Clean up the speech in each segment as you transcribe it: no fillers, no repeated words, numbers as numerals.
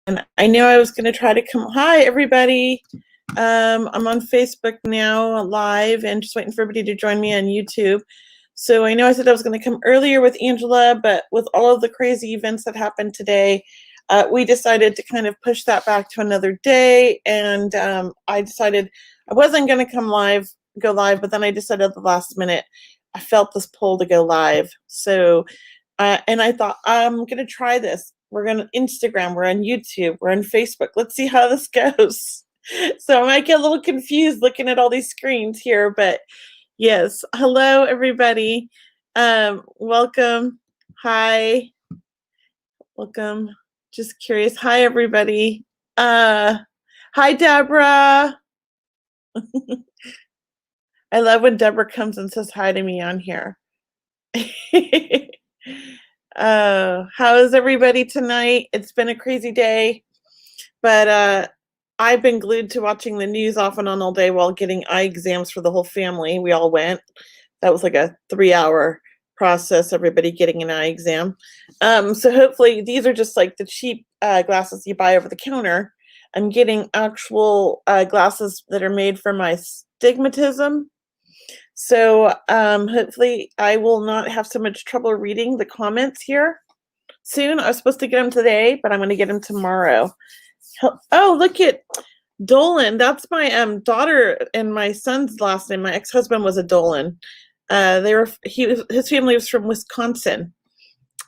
And I knew I was going to try to come. Hi, everybody. I'm on Facebook now, live, and just waiting for everybody to join me on YouTube. So I know I said I was going to come earlier with Angela, but with all of the crazy events that happened today, we decided to kind of push that back to another day. And I decided I wasn't going to go live, but then I decided at the last minute, I felt this pull to go live. So, and I thought, I'm going to try this. We're going to Instagram, we're on YouTube, we're on Facebook. Let's see how this goes. So I might get a little confused looking at all these screens here, but yes. Hello, everybody. Welcome. Hi. Welcome. Just curious. Hi, everybody. Hi, Deborah. I love when Deborah comes and says hi to me on here. How is everybody tonight? It's been a crazy day, but I've been glued to watching the news off and on all day while getting eye exams for the whole family. We all went. That was like a 3-hour process, everybody getting an eye exam. So hopefully these are just like the cheap glasses you buy over the counter. I'm getting actual glasses that are made for my stigmatism. So hopefully I will not have so much trouble reading the comments here soon. I was supposed to get them today, but I'm going to get them tomorrow. Oh, look at Dolan. That's my daughter and my son's last name. My ex-husband was a Dolan. His family was from Wisconsin.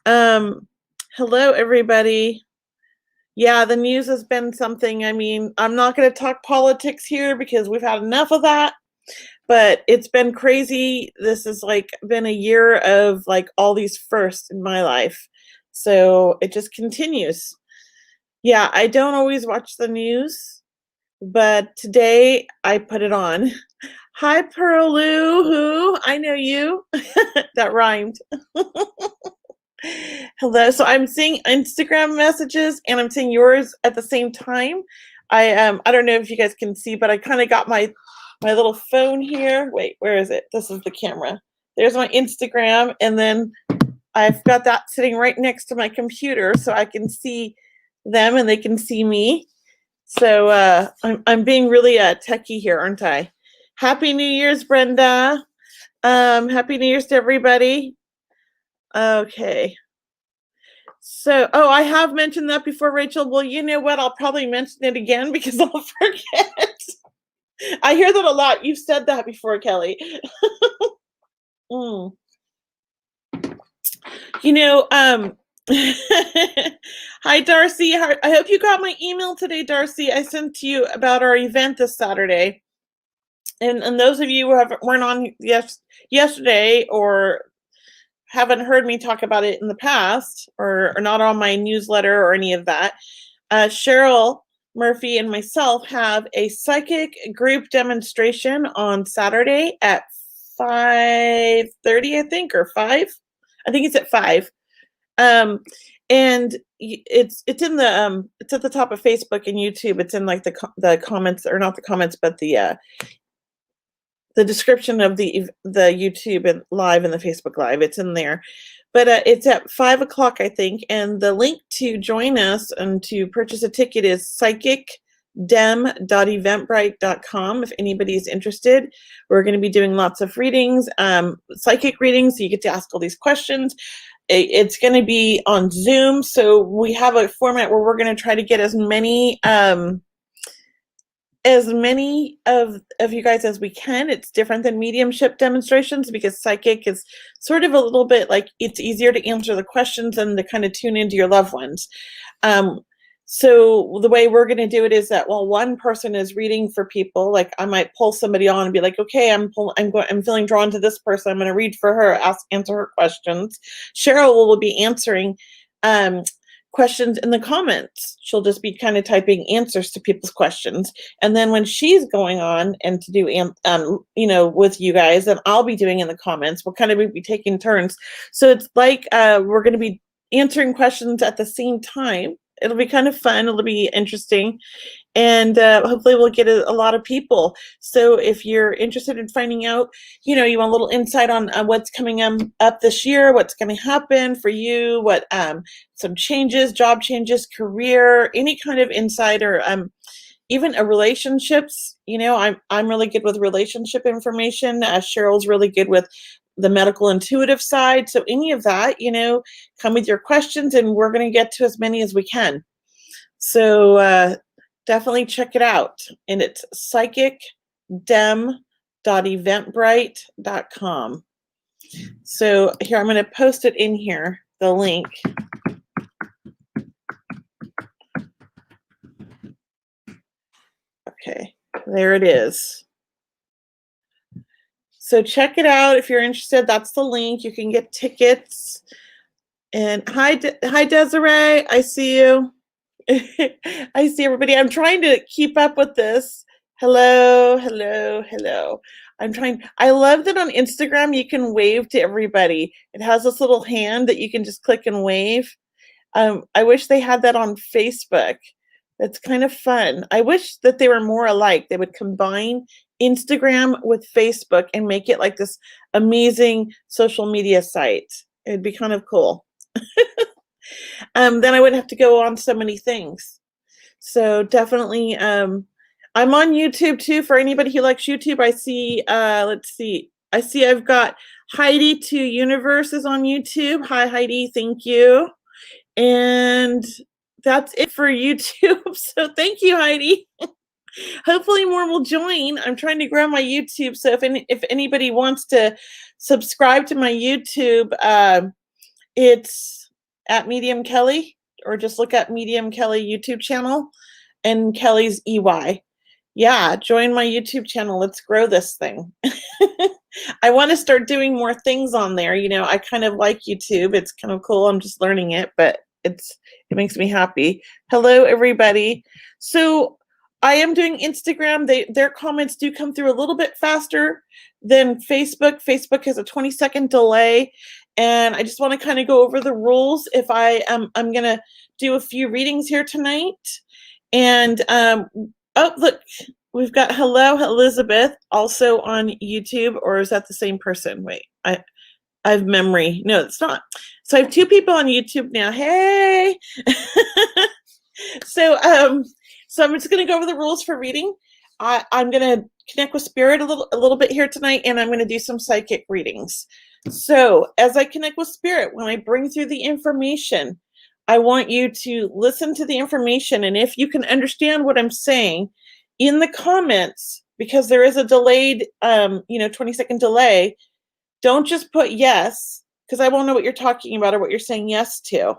Hello, everybody. Yeah, the news has been something. I mean, I'm not going to talk politics here because we've had enough of that. But it's been crazy. This has like been a year of like all these firsts in my life. So it just continues. Yeah, I don't always watch the news, but today I put it on. Hi, Pearloo, who? I know you. That rhymed. Hello. So I'm seeing Instagram messages and I'm seeing yours at the same time. I don't know if you guys can see, but I kind of got my little phone here. Wait, where is it? This is the camera. There's my Instagram, and then I've got that sitting right next to my computer so I can see them and they can see me. So I'm being really techie here, aren't I? Happy New Year's, Brenda. Happy New Year's to everybody. Okay. So, I have mentioned that before, Rachel. Well, you know what? I'll probably mention it again because I'll forget. I hear that a lot. You've said that before, Kelley. You know, hi, Darcy. I hope you got my email today, Darcy. I sent to you about our event this Saturday. And those of you who weren't on yesterday or haven't heard me talk about it in the past or not on my newsletter or any of that, Cheryl Murphy and myself have a psychic group demonstration on Saturday at 5:30, I think, or 5. I think it's at 5. And it's in the it's at the top of Facebook and YouTube. It's in like the comments, or not the comments, but the description of the YouTube and live and the Facebook live. It's in there. But it's at 5 o'clock, I think, and the link to join us and to purchase a ticket is psychicdem.eventbrite.com if anybody's interested. We're going to be doing lots of readings, psychic readings, so you get to ask all these questions. It's going to be on Zoom, so we have a format where we're going to try to get as many of you guys as we can. It's different than mediumship demonstrations because psychic is sort of a little bit like it's easier to answer the questions and to kind of tune into your loved ones. So the way we're going to do it is that while one person is reading for people, like I might pull somebody on and be like, okay, I'm feeling drawn to this person. I'm going to read for her, answer her questions. Cheryl will be answering questions in the comments. She'll just be kind of typing answers to people's questions. And then when she's going on and to do, with you guys, then I'll be doing in the comments. We'll kind of be taking turns. So it's like we're going to be answering questions at the same time. it'll be kind of fun. It'll be interesting. And hopefully we'll get a lot of people. So if you're interested in finding out, you want a little insight on what's coming up this year, what's going to happen for you, what some changes, job changes, career, any kind of insight, or even relationships. I'm really good with relationship information. Cheryl's really good with the medical intuitive side. So any of that, come with your questions, and we're going to get to as many as we can. So definitely check it out. And it's psychicdem.eventbrite.com. So here, I'm going to post it in here, the link. Okay, there it is. So check it out if you're interested. That's the link. You can get tickets. And hi Desiree, I see you. I see everybody. I'm trying to keep up with this. Hello. I love that on Instagram you can wave to everybody. It has this little hand that you can just click and wave. I wish they had that on Facebook. That's kind of fun. I wish that they were more alike. They would combine Instagram with Facebook and make it like this amazing social media site. It'd be kind of cool. Then I wouldn't have to go on so many things. So definitely, I'm on YouTube too. For anybody who likes YouTube, I see, let's see. I see I've got Heidi 2 Universe is on YouTube. Hi, Heidi. Thank you. And that's it for YouTube. So thank you, Heidi. Hopefully more will join. I'm trying to grow my YouTube. So if anybody wants to subscribe to my YouTube, it's at Medium Kelley, or just look at Medium Kelley YouTube channel, and Kelley's EY. Yeah, join my YouTube channel. Let's grow this thing. I want to start doing more things on there. I kind of like YouTube. It's kind of cool. I'm just learning it, but it makes me happy. Hello, everybody. So I am doing Instagram. Their comments do come through a little bit faster than Facebook. Facebook has a 20-second delay. And I just want to kind of go over the rules. If I'm going to do a few readings here tonight. And oh, look, we've got hello Elizabeth also on YouTube, or is that the same person? Wait, I have memory. No, it's not. So I have 2 people on YouTube now. Hey. So I'm just going to go over the rules for reading. I'm going to connect with spirit a little bit here tonight, and I'm going to do some psychic readings. So as I connect with spirit, when I bring through the information, I want you to listen to the information. And if you can understand what I'm saying in the comments, because there is a delayed, 20-second delay, don't just put yes, because I won't know what you're talking about or what you're saying yes to.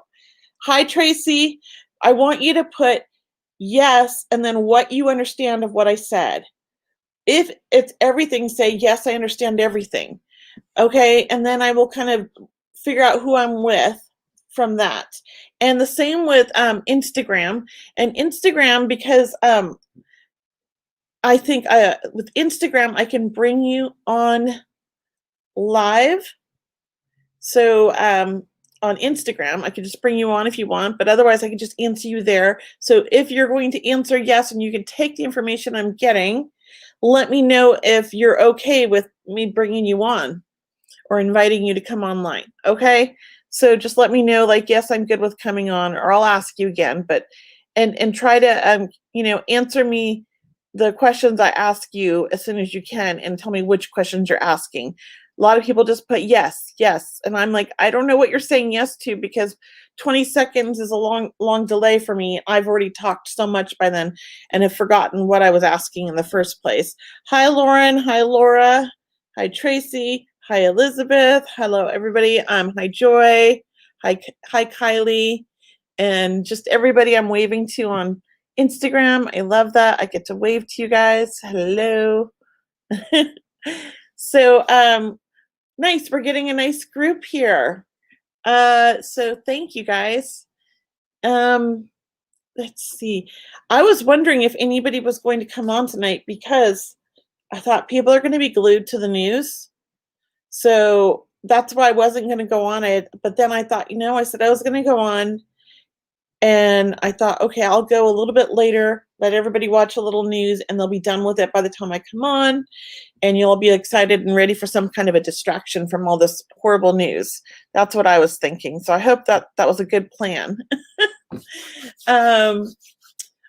Hi, Tracy. I want you to put yes, and then what you understand of what I said. If it's everything, say, yes, I understand everything. Okay, and then I will kind of figure out who I'm with from that. And the same with Instagram. And Instagram, because I think with Instagram, I can bring you on live. So on Instagram, I could just bring you on if you want, but otherwise I could just answer you there. So if you're going to answer yes, and you can take the information I'm getting, let me know if you're okay with me bringing you on or inviting you to come online. Okay. So just let me know, like, yes, I'm good with coming on, or I'll ask you again, but, and try to, answer me the questions I ask you as soon as you can, and tell me which questions you're asking. A lot of people just put yes, yes. And I'm like, I don't know what you're saying yes to, because 20 seconds is a long delay for me. I've already talked so much by then and have forgotten what I was asking in the first place. Hi, Lauren. Hi, Laura. Hi, Tracy. Hi, Elizabeth. Hello, everybody. Hi, Joy. Hi, Kylie. And just everybody I'm waving to on Instagram. I love that. I get to wave to you guys. Hello. So, nice. We're getting a nice group here. So thank you guys. Let's see. I was wondering if anybody was going to come on tonight, because I thought people are going to be glued to the news. So that's why I wasn't going to go on it. But then I thought, I said I was going to go on, And I thought, okay, I'll go a little bit later, let everybody watch a little news, and they'll be done with it by the time I come on, and you'll be excited and ready for some kind of a distraction from all this horrible news. That's what I was thinking. So I hope that that was a good plan. um,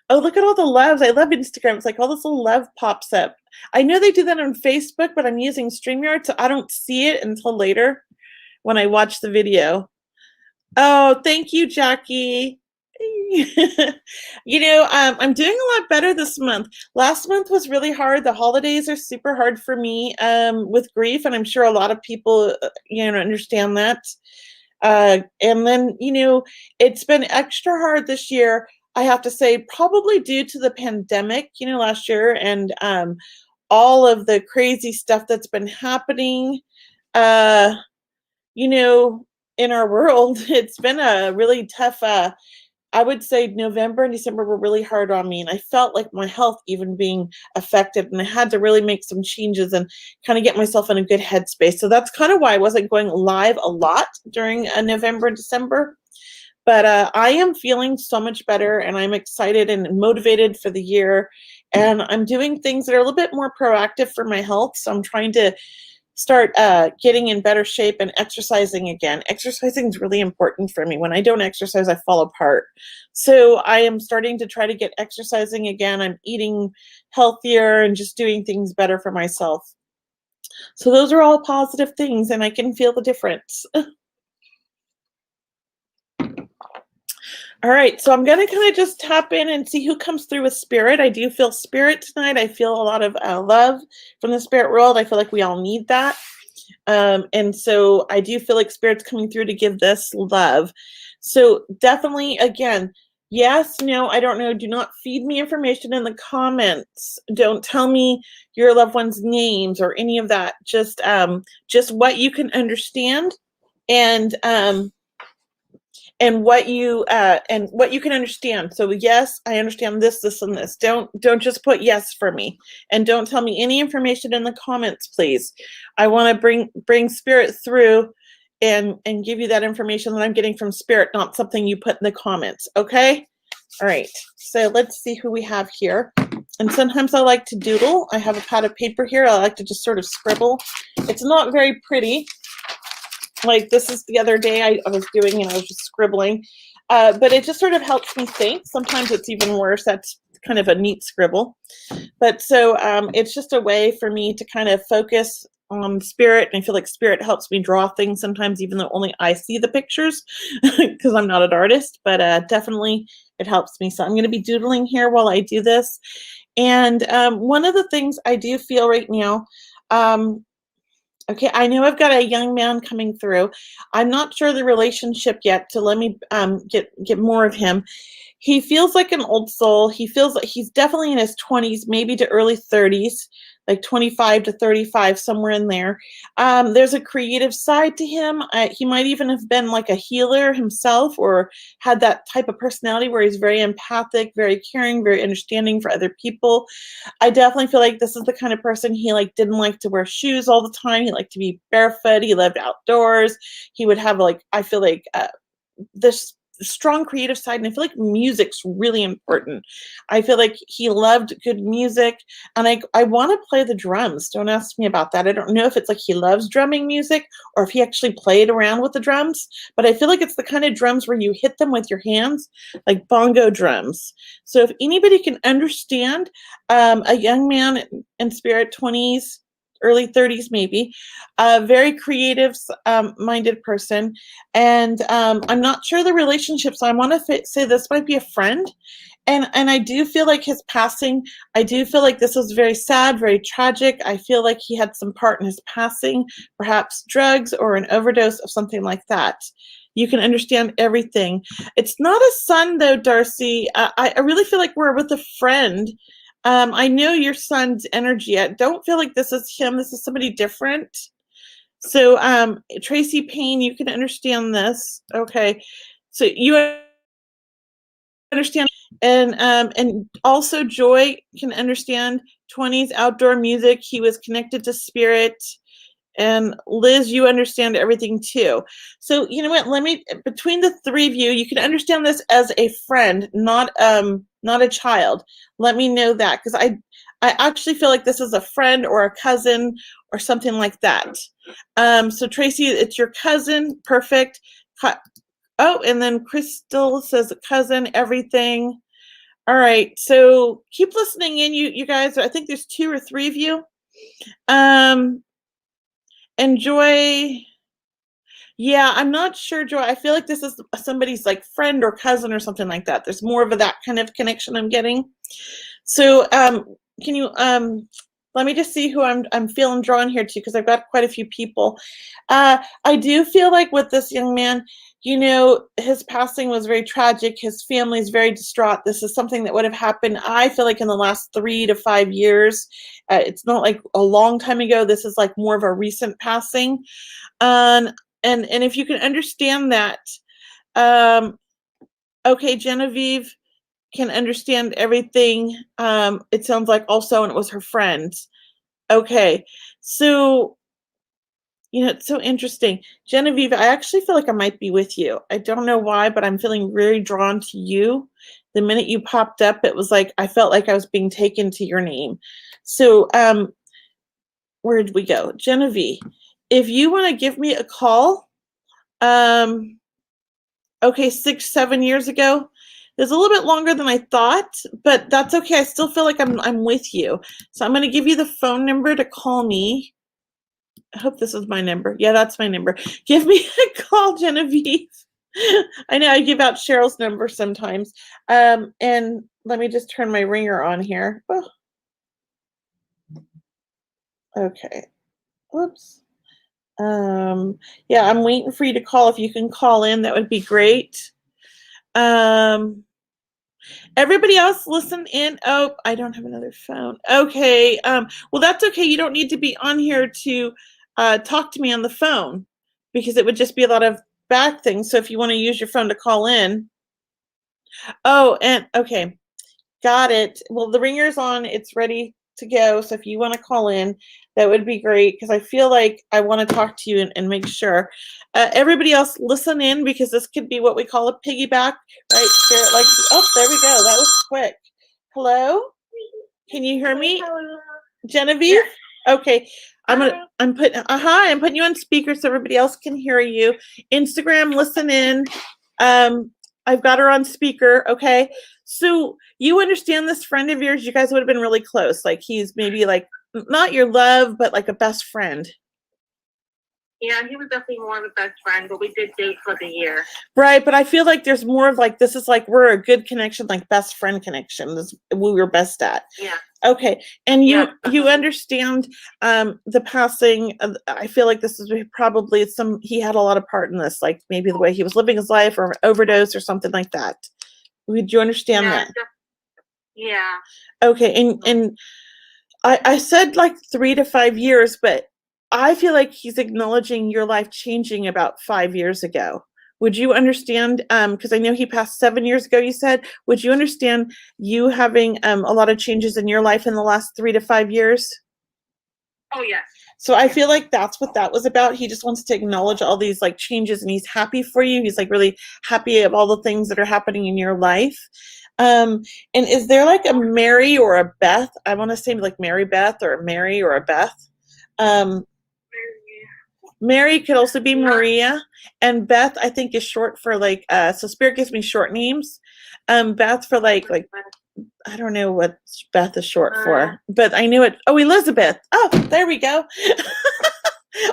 oh, look at all the loves. I love Instagram. It's like all this little love pops up. I know they do that on Facebook, but I'm using StreamYard, so I don't see it until later when I watch the video. Oh, thank you, Jackie. I'm doing a lot better this month. Last month was really hard. The holidays are super hard for me with grief, and I'm sure a lot of people, understand that. And then, it's been extra hard this year, I have to say, probably due to the pandemic, last year, and all of the crazy stuff that's been happening. Uh, in our world, it's been a really tough, I would say November and December were really hard on me, and I felt like my health even being affected, and I had to really make some changes and kind of get myself in a good headspace. So that's kind of why I wasn't going live a lot during November and December. But I am feeling so much better, and I'm excited and motivated for the year. And I'm doing things that are a little bit more proactive for my health. So I'm trying to start getting in better shape and exercising again. Exercising is really important for me. When I don't exercise, I fall apart. So I am starting to try to get exercising again. I'm eating healthier and just doing things better for myself. So those are all positive things, and I can feel the difference. All right, so I'm going to kind of just tap in and see who comes through with spirit. I do feel spirit tonight. I feel a lot of love from the spirit world. I feel like we all need that. And so I do feel like spirit's coming through to give this love. So definitely, again, yes, no, I don't know. Do not feed me information in the comments. Don't tell me your loved ones' names or any of that. Just what you can understand, and what you can understand. So yes, I understand this, this, and this. Don't just put yes for me, and don't tell me any information in the comments, please. I want to bring spirit through and give you that information that I'm getting from spirit, not something you put in the comments. Okay. All right, so let's see who we have here. And sometimes I like to doodle. I have a pad of paper here. I like to just sort of scribble. It's not very pretty. Like this is the other day I was doing, I was just scribbling, but it just sort of helps me think. Sometimes it's even worse. That's kind of a neat scribble. But so it's just a way for me to kind of focus on spirit, and I feel like spirit helps me draw things sometimes, even though only I see the pictures because I'm not an artist, but definitely it helps me. So I'm going to be doodling here while I do this. And one of the things I do feel right now, okay, I know I've got a young man coming through. I'm not sure the relationship yet, so let me get more of him. He feels like an old soul. He feels like he's definitely in his 20s, maybe to early 30s, like 25 to 35, somewhere in there. There's a creative side to him. He might even have been like a healer himself, or had that type of personality where he's very empathic, very caring, very understanding for other people. I definitely feel like this is the kind of person, he didn't like to wear shoes all the time. He liked to be barefoot. He lived outdoors. He would have I feel like this strong creative side, and I feel like music's really important. I feel like he loved good music, and I want to play the drums. Don't ask me about that. I don't know if it's like he loves drumming music or if he actually played around with the drums, but I feel like it's the kind of drums where you hit them with your hands, like bongo drums. So if anybody can understand a young man in spirit, 20s, early 30s maybe, a very creative minded person, and I'm not sure the relationship, so I want to say this might be a friend. And I do feel like his passing, I do feel like this was very sad, very tragic. I feel like he had some part in his passing, perhaps drugs or an overdose of something like that. You can understand everything. It's not a son though, Darcy. I really feel like we're with a friend. I know your son's energy. I don't feel like this is him. This is somebody different. So, Tracy Payne, you can understand this. Okay. So you understand, and also Joy can understand 20s outdoor music. He was connected to spirit. And Liz, you understand everything too. So you know what? Between the three of you, you can understand this as a friend, not a child. Let me know that, because I actually feel like this is a friend or a cousin or something like that. So Tracy, it's your cousin. Perfect. Oh, and then Crystal says a cousin, everything. All right. So keep listening in, you guys. I think there's 2 or 3 of you. Enjoy. Yeah, I'm not sure, Joy. I feel like this is somebody's like friend or cousin or something like that. There's more of that kind of connection I'm getting. So, can you let me just see who I'm feeling drawn here to, because I've got quite a few people. I do feel like with this young man, you know, his passing was very tragic. His family is very distraught. This is something that would have happened, I feel like, in the last 3 to 5 years. It's not like a long time ago. This is like more of a recent passing. And if you can understand that, okay, Genevieve can understand everything. It sounds like also, and it was her friend. Okay, so you know, it's so interesting. Genevieve, I actually feel like I might be with you. I don't know why, but I'm feeling very drawn to you. The minute you popped up, it was like I felt like I was being taken to your name. So, where did we go? Genevieve, if you want to give me a call, okay, 6, 7 years ago. It was a little bit longer than I thought, but that's okay. I still feel like I'm with you. So I'm going to give you the phone number to call me. I hope this is my number. Yeah, that's my number. Give me a call, Genevieve. I know I give out Cheryl's number sometimes. And let me just turn my ringer on here. Oh. Okay. Whoops. Yeah, I'm waiting for you to call. If you can call in, that would be great. Everybody else listen in. Oh, I don't have another phone. Okay. Well, that's okay. You don't need to be on here to talk to me on the phone, because it would just be a lot of back things. So if you want to use your phone to call in. Oh, and okay. Got it. Well, the ringer's on. It's ready to go. So if you want to call in, that would be great, because I feel like I want to talk to you and make sure. Everybody else listen in, because this could be what we call a piggyback, right? Share it like, oh, there we go. That was quick. Hello? Can you hear me? Genevieve? Yes. Okay. I'm putting you on speaker so everybody else can hear you. Instagram, listen in. I've got her on speaker. Okay. So you understand this friend of yours, you guys would have been really close. Like he's maybe like not your love, but like a best friend. Yeah, he was definitely more of a best friend, but we did date for the year. Right, but I feel like there's more of like, this is like, we're a good connection, like best friend connection. This is what we were best at. Yeah. Okay, and you understand the passing. I feel like this is probably he had a lot of part in this, like maybe the way he was living his life or overdose or something like that. Would you understand that? Yeah. Okay, and I said like 3 to 5 years, but I feel like he's acknowledging your life changing about 5 years ago. Would you understand, because I know he passed 7 years ago, you said, would you understand you having a lot of changes in your life in the last 3 to 5 years? Oh, yes. So I feel like that's what that was about. He just wants to acknowledge all these like changes, and he's happy for you. He's like really happy of all the things that are happening in your life. And is there like a Mary or a Beth? I want to say like Mary Beth or a Mary or a Beth. Mary could also be Maria, and Beth I think is short for like so Spirit gives me short names. Beth for like I don't know what Beth is short for, but I knew it. Oh, Elizabeth. Oh, there we go.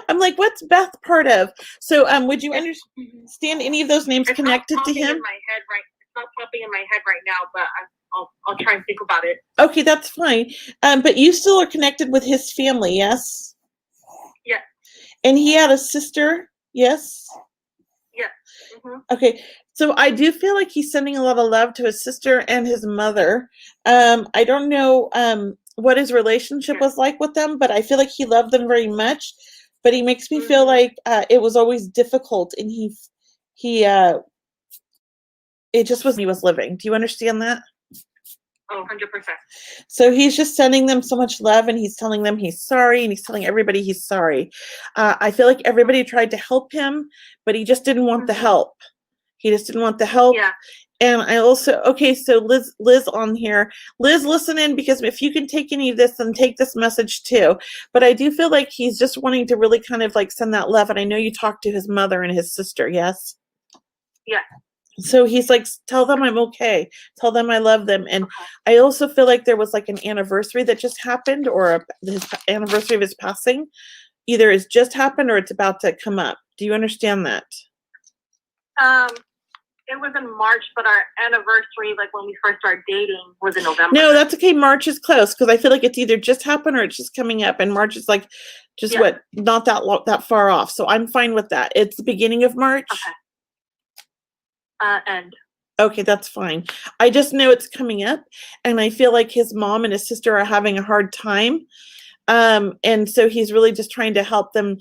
I'm like, what's Beth part of? So would you understand any of those names connected to him? It's not popping in my head right now, but I'll try and think about it. Okay, that's fine. But you still are connected with his family, yes? Yeah. And he had a sister, yes? Yeah. Mm-hmm. Okay, so I do feel like he's sending a lot of love to his sister and his mother. I don't know what his relationship was like with them, but I feel like he loved them very much. But he makes me feel like it was always difficult, and it just was he was living. Do you understand that? Oh, 100%. So he's just sending them so much love, and he's telling them he's sorry, and he's telling everybody he's sorry. I feel like everybody tried to help him, but he just didn't want the help. He just didn't want the help. Yeah. And I also, okay, so Liz on here. Liz, listen in, because if you can take any of this, then take this message too. But I do feel like he's just wanting to really kind of like send that love. And I know you talked to his mother and his sister, yes? Yeah. So he's like, tell them I'm okay. Tell them I love them. And I also feel like there was like an anniversary that just happened, or his anniversary of his passing. Either it's just happened or it's about to come up. Do you understand that? It was in March, but our anniversary, like when we first started dating, was in November. No, that's okay. March is close, because I feel like it's either just happened or it's just coming up. And March is like just not that far off. So I'm fine with that. It's the beginning of March. Okay. End. Okay, that's fine. I just know it's coming up, and I feel like his mom and his sister are having a hard time. And so he's really just trying to help them,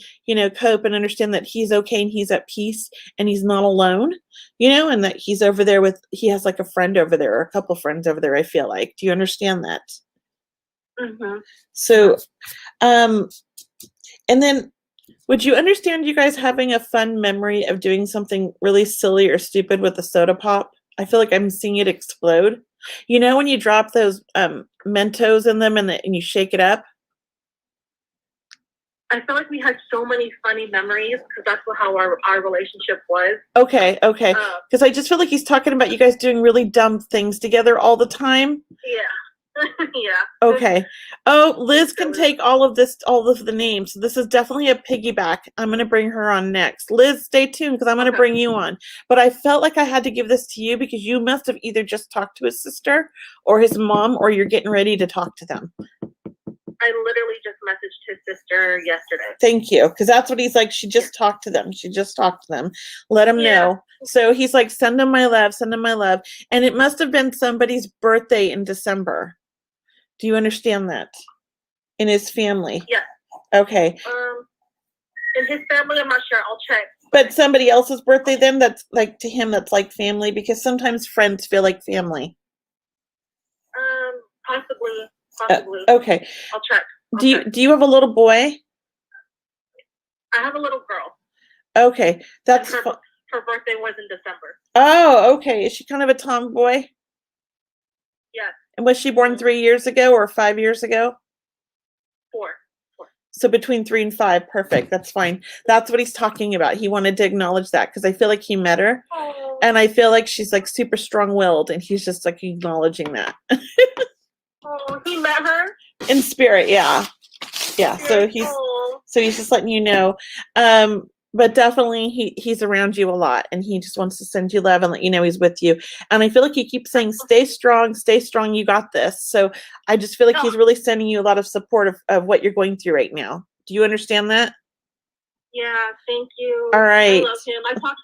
cope and understand that he's okay and he's at peace and he's not alone, and that he's over there he has like a friend over there, or a couple friends over there, I feel like. Do you understand that? Mm-hmm. So, and then would you understand you guys having a fun memory of doing something really silly or stupid with a soda pop? I feel like I'm seeing it explode. When you drop those Mentos in them and you shake it up? I feel like we had so many funny memories, because that's how our relationship was. Okay. Because I just feel like he's talking about you guys doing really dumb things together all the time. Yeah. Yeah. Okay. Oh, Liz can take all of the names. So this is definitely a piggyback. I'm going to bring her on next. Liz, stay tuned, because I'm going to bring you on. But I felt like I had to give this to you, because you must have either just talked to his sister or his mom, or you're getting ready to talk to them. I literally just messaged his sister yesterday. Thank you, because that's what he's like. She just talked to them. She just talked to them. Let him know. So he's like, send them my love, send them my love. And it must have been somebody's birthday in December. Do you understand that? In his family? Yeah. Okay. In his family, I'm not sure. I'll check. But somebody else's birthday then, that's like, to him, that's like family, because sometimes friends feel like family. Possibly. Okay. I'll check. Do you have a little boy? I have a little girl. Okay, that's her birthday was in December. Oh, okay. Is she kind of a tomboy? Yes. And was she born 3 years ago or 5 years ago? 4. So between 3 and 5, perfect. That's fine. That's what he's talking about. He wanted to acknowledge that, because I feel like he met her, and I feel like she's like super strong-willed, and he's just like acknowledging that. Oh, he met her in spirit, yeah. So he's just letting you know. But definitely he's around you a lot, and he just wants to send you love and let you know he's with you. And I feel like he keeps saying, stay strong, you got this. So I just feel like he's really sending you a lot of support of what you're going through right now. Do you understand that? Yeah, thank you. All right. I love him. I talk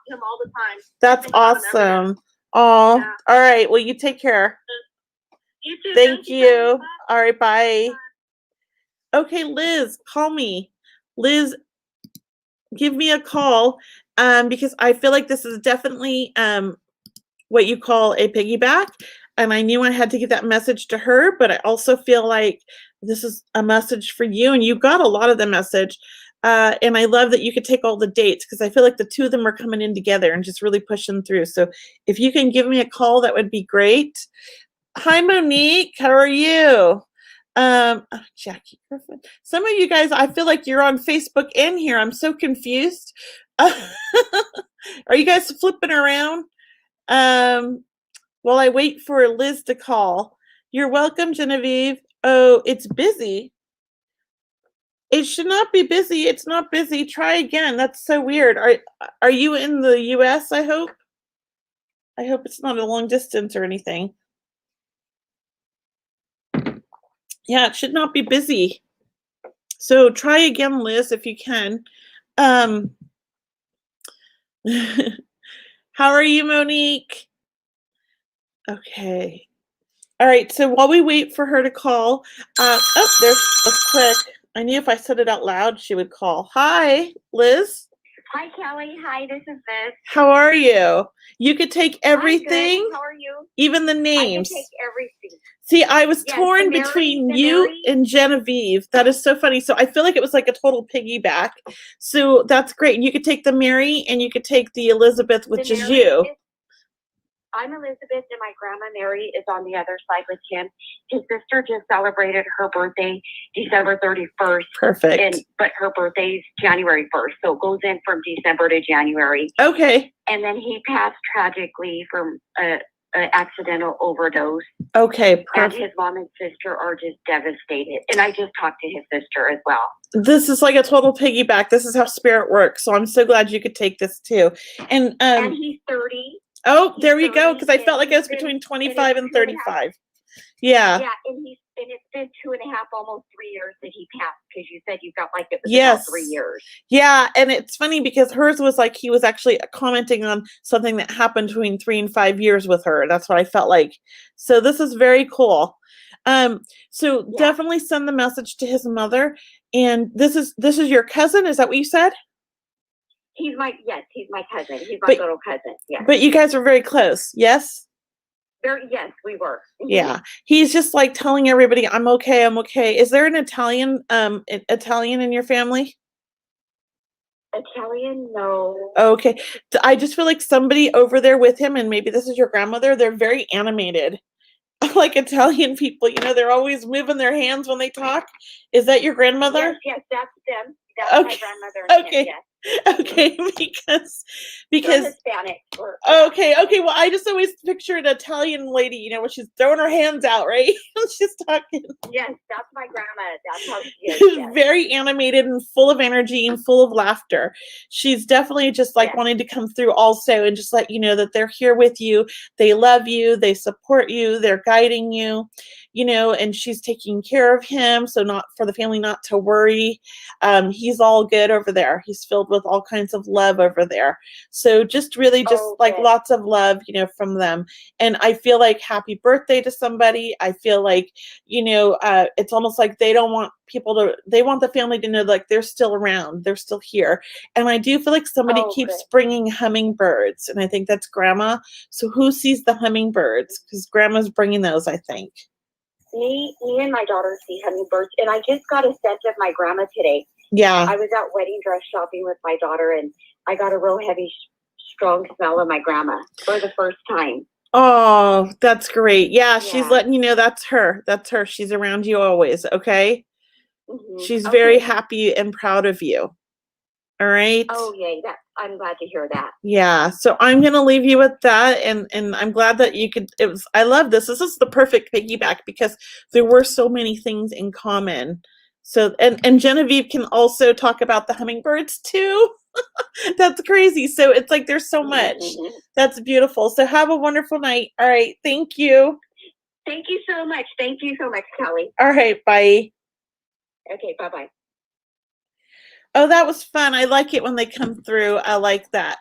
to him all the time. That's awesome. Oh, yeah. All right. Well, you take care. You too. Thank you. All right, bye. Okay, Liz, call me. Liz, give me a call, because I feel like this is definitely what you call a piggyback, and I knew I had to give that message to her, but I also feel like this is a message for you, and you got a lot of the message, and I love that you could take all the dates, because I feel like the two of them are coming in together and just really pushing through. So if you can give me a call, that would be great. Hi, Monique. How are you? Jackie Griffin. Some of you guys, I feel like you're on Facebook and here. I'm so confused. Are you guys flipping around? While I wait for Liz to call. You're welcome, Genevieve. Oh, it's busy. It should not be busy. It's not busy. Try again. That's so weird. Are you in the US, I hope? I hope it's not a long distance or anything. Yeah, it should not be busy. So try again, Liz, if you can. How are you, Monique? Okay. All right, so while we wait for her to call, that's quick. I knew if I said it out loud, she would call. Hi, Liz. Hi, Kelly. Hi, this is Liz. How are you? You could take everything. How are you? Even the names. I can take everything. See, I was Yes, torn the Mary- between the you Mary- and Genevieve. That is so funny. So I feel like it was like a total piggyback. So that's great. You could take the Mary and you could take the Elizabeth, which the is Mary you. I'm Elizabeth, and my grandma Mary is on the other side with him. His sister just celebrated her birthday December 31st. Perfect. But her birthday's January 1st, so it goes in from December to January. Okay. And then he passed tragically from an accidental overdose. Okay, And perfect. his mom and sister are just devastated. And I just talked to his sister as well. This is like a total piggyback. This is how spirit works. So I'm so glad you could take this too. And he's 30. oh, He's there we go. 30, Because I felt like it was and between it's 25 and 2.5. 35. Yeah. Yeah, and it's been 2.5, almost 3 years that he passed, because you said you felt like it was Yes. about 3 years. Yeah, and it's funny because hers was like he was actually commenting on something that happened between 3 and 5 years with her. That's what I felt like. So this is very cool. So Yeah. definitely send the message to his mother. And this is your cousin. Is that what you said? He's my cousin. He's my But- little cousin. Yes. But you guys were very close. Yes. Yes, we were. Mhm. Yeah. He's just like telling everybody, I'm okay. I'm okay. Is there an Italian in your family? Italian, no. Okay. I just feel like somebody over there with him, and maybe this is your grandmother, they're very animated. Like Italian people, they're always moving their hands when they talk. Is that your grandmother? Yes, that's them. That's Okay. my grandmother. And Okay. him, yes. Okay, because They're Hispanic. okay, well, I just always picture an Italian lady, when she's throwing her hands out, right? She's talking. Yes, that's my grandma. That's how she is. Yes. Very animated and full of energy and full of laughter. She's definitely just like Yes. wanting to come through also and just let you know that they're here with you. They love you. They support you. They're guiding you, and she's taking care of him. So not for the family, not to worry. He's all good over there. He's filled with all kinds of love over there. So just really like Okay. lots of love, from them. And I feel like happy birthday to somebody. I feel like, it's almost like they don't want they want the family to know like they're still around, they're still here. And I do feel like somebody keeps bringing hummingbirds, and I think that's grandma. So who sees the hummingbirds? Because grandma's bringing those, I think. Me and my daughter see hummingbirds, and I just got a scent of my grandma today. Yeah. I was out wedding dress shopping with my daughter, and I got a real heavy, strong smell of my grandma for the first time. Oh, that's great. Yeah, she's Yeah. letting you know that's her. That's her. She's around you always, okay? Mm-hmm. She's very happy and proud of you. All right? Oh, yay. I'm glad to hear that. Yeah. So I'm going to leave you with that, and I'm glad that you could I love this. This is the perfect piggyback because there were so many things in common. So and Genevieve can also talk about the hummingbirds too. That's crazy. So it's like there's so much. Mm-hmm. That's beautiful. So have a wonderful night. All right. Thank you. Thank you so much. Thank you so much, Kelley. All right. Bye. Okay, bye-bye. Oh, that was fun. I like it when they come through. I like that.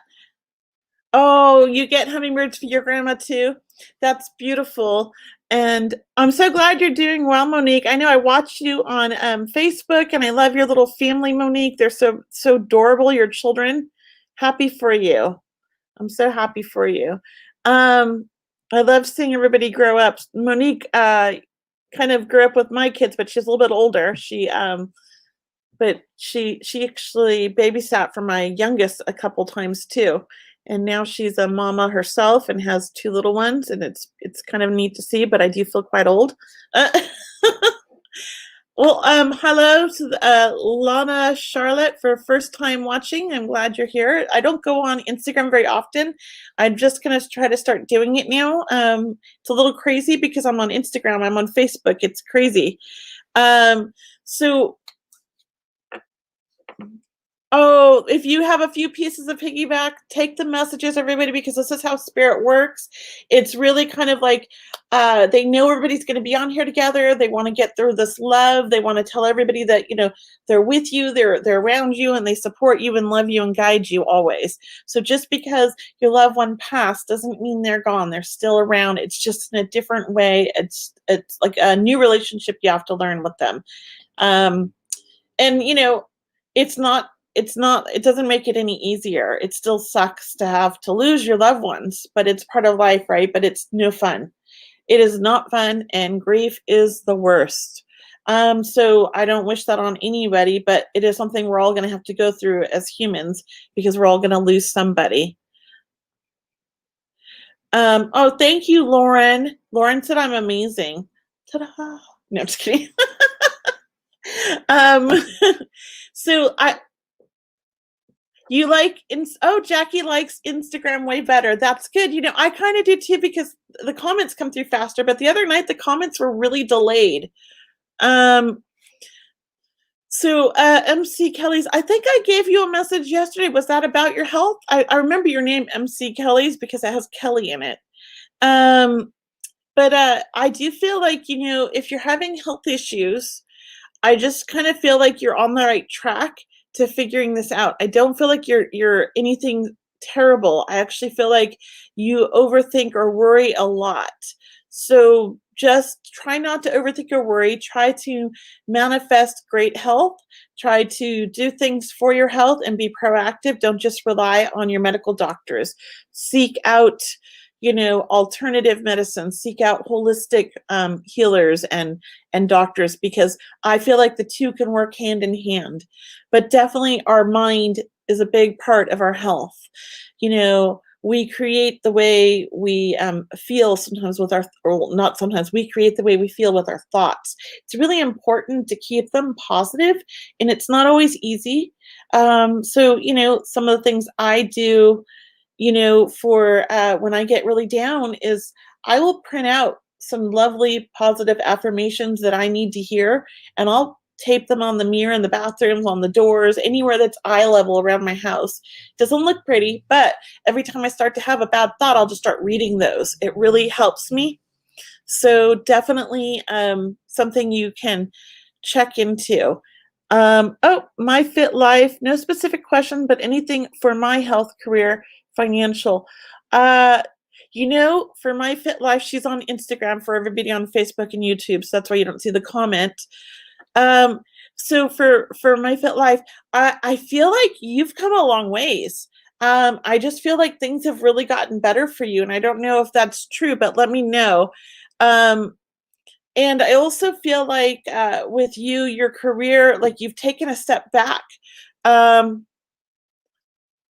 Oh, you get hummingbirds for your grandma too? That's beautiful. And I'm so glad you're doing well, Monique. I know I watched you on Facebook, and I love your little family, Monique. They're so adorable, your children. Happy for you. I'm so happy for you. I love seeing everybody grow up. Monique kind of grew up with my kids, but she's a little bit older. She actually babysat for my youngest a couple times too. And now she's a mama herself and has 2 little ones, and it's kind of neat to see, but I do feel quite old. Well, hello to Lana Charlotte for first time watching. I'm glad you're here. I don't go on Instagram very often. I'm just going to try to start doing it now. It's a little crazy because I'm on Instagram. I'm on Facebook. It's crazy. Oh, if you have a few pieces of piggyback, take the messages, everybody, because this is how spirit works. It's really kind of like they know everybody's going to be on here together. They want to get through this love. They want to tell everybody that, they're with you, they're around you, and they support you and love you and guide you always. So just because your loved one passed doesn't mean they're gone. They're still around. It's just in a different way. It's like a new relationship you have to learn with them. And, it doesn't make it any easier. It still sucks to have to lose your loved ones, but it's part of life, right? But it's no fun. It is not fun, and grief is the worst. So I don't wish that on anybody, but it is something we're all going to have to go through as humans because we're all going to lose somebody. Oh, thank you, Lauren. Lauren said I'm amazing. Ta-da. No, I'm just kidding. um, so you like, Jackie likes Instagram way better. That's good. I kind of do too because the comments come through faster, but the other night the comments were really delayed. MC Kelley's, I think I gave you a message yesterday. Was that about your health? I remember your name, MC Kelley's, because it has Kelley in it. But I do feel like, if you're having health issues, I just kind of feel like you're on the right track to figuring this out. I don't feel like you're anything terrible. I actually feel like you overthink or worry a lot. So just try not to overthink or worry. Try to manifest great health. Try to do things for your health and be proactive. Don't just rely on your medical doctors. Seek out alternative medicine, seek out holistic healers and doctors, because I feel like the two can work hand in hand. But definitely our mind is a big part of our health. We create the way we feel sometimes with not sometimes, we create the way we feel with our thoughts. It's really important to keep them positive, and it's not always easy. So, some of the things I do for when I get really down is I will print out some lovely positive affirmations that I need to hear, and I'll tape them on the mirror in the bathrooms, on the doors, anywhere that's eye level around my house. Doesn't look pretty, but every time I start to have a bad thought, I'll just start reading those. It really helps me. So definitely something you can check into. My fit life, no specific question, but anything for my health, career, financial. For my fit life, she's on Instagram, for everybody on Facebook and YouTube, so that's why you don't see the comment. So for my fit life, I feel like you've come a long ways. I just feel like things have really gotten better for you, and I don't know if that's true, but let me know. And I also feel like with you, your career, like you've taken a step back.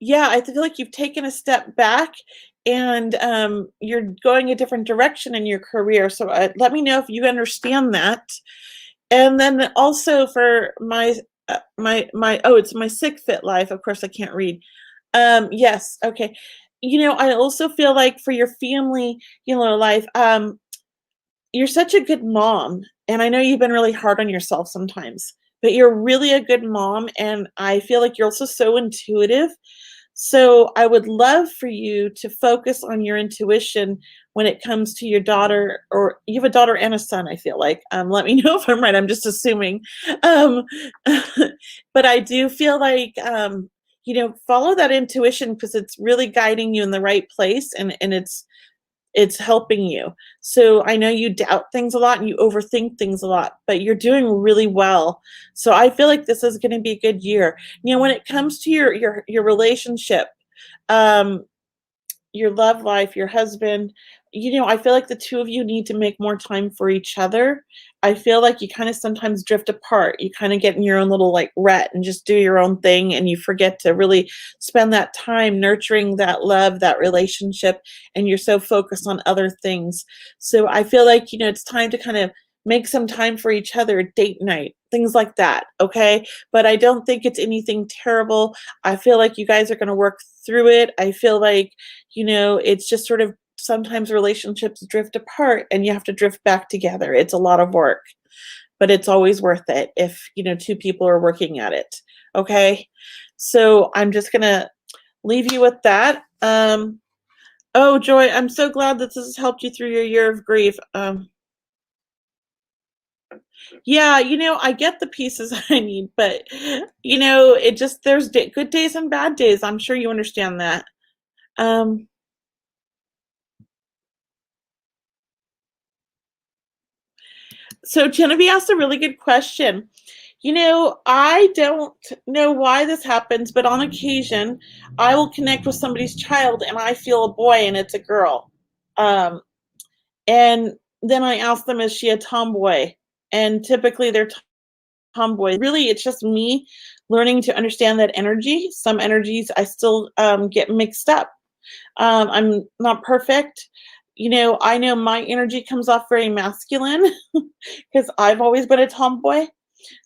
Yeah, I feel like you've taken a step back, and you're going a different direction in your career. So let me know if you understand that. And then also for my it's my sick fit life. Of course, I can't read. Yes, okay. I also feel like for your family, life, you're such a good mom, and I know you've been really hard on yourself sometimes, but you're really a good mom, and I feel like you're also so intuitive. So I would love for you to focus on your intuition when it comes to your daughter, or you have a daughter and a son, I feel like. Let me know if I'm right. I'm just assuming. Um, but I do feel like, follow that intuition, because it's really guiding you in the right place, and it's helping you. So I know you doubt things a lot and you overthink things a lot, but you're doing really well. So I feel like this is going to be a good year. When it comes to your relationship, your love life, your husband, I feel like the two of you need to make more time for each other. I feel like you kind of sometimes drift apart. You kind of get in your own little rut and just do your own thing, and you forget to really spend that time nurturing that love, that relationship, and you're so focused on other things. So I feel like, it's time to kind of make some time for each other, date night, things like that, okay? But I don't think it's anything terrible. I feel like you guys are going to work through it. I feel like, it's just sort of sometimes relationships drift apart and you have to drift back together. It's a lot of work, but it's always worth it if, two people are working at it, okay? So I'm just going to leave you with that. Oh, Joy, I'm so glad that this has helped you through your year of grief. Yeah, I get the pieces I need, but it just, there's good days and bad days. I'm sure you understand that. So Genevieve asked a really good question. I don't know why this happens, but on occasion, I will connect with somebody's child and I feel a boy and it's a girl. And then I ask them, is she a tomboy? And typically they're tomboy. Really, it's just me learning to understand that energy. Some energies I still get mixed up. I'm not perfect. I know my energy comes off very masculine because I've always been a tomboy.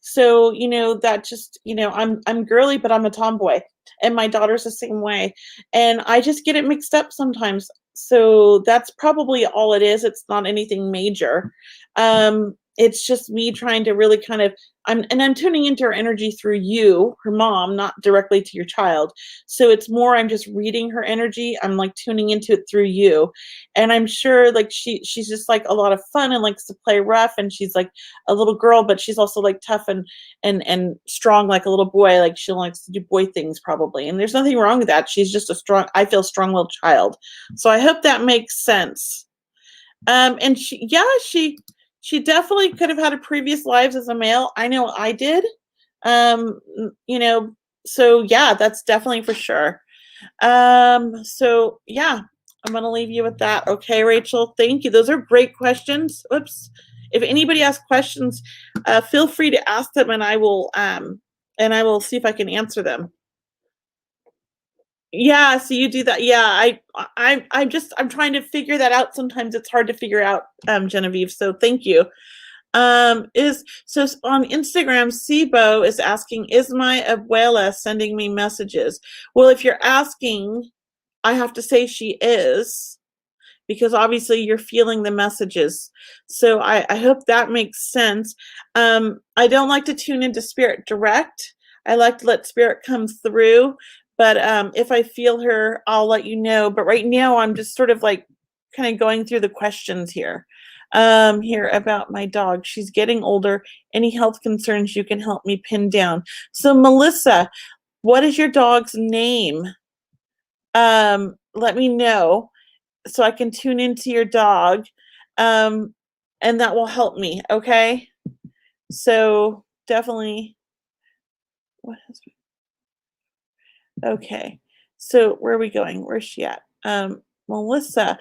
So, that just, I'm girly, but I'm a tomboy. And my daughter's the same way. And I just get it mixed up sometimes. So that's probably all it is. It's not anything major. It's just me trying to really kind of I'm tuning into her energy through you, her mom, not directly to your child. So it's more I'm just reading her energy. I'm like tuning into it through you. And I'm sure like she's just like a lot of fun and likes to play rough, and she's like a little girl, but she's also like tough and strong like a little boy. Like she likes to do boy things probably. And there's nothing wrong with that. She's just I feel strong-willed child. So I hope that makes sense. And she definitely could have had a previous lives as a male. I know I did. Um, so yeah, that's definitely for sure. So yeah, I'm gonna leave you with that. Okay, Rachel, thank you. Those are great questions. Oops. If anybody asks questions, feel free to ask them, and I will see if I can answer them. Yeah, so you do that. Yeah, I'm trying to figure that out. Sometimes it's hard to figure out, Genevieve. So thank you. Is so on Instagram, Sibo is asking, is my abuela sending me messages? Well, if you're asking, I have to say she is, because obviously you're feeling the messages. So I hope that makes sense. I don't like to tune into spirit direct. I like to let spirit come through. But if I feel her, I'll let you know. But right now I'm just sort of like kind of going through the questions here. Here about my dog. She's getting older. Any health concerns you can help me pin down? So Melissa, what is your dog's name? Let me know so I can tune into your dog. And that will help me, okay? So definitely okay. So where are we going? Where's she at? Melissa.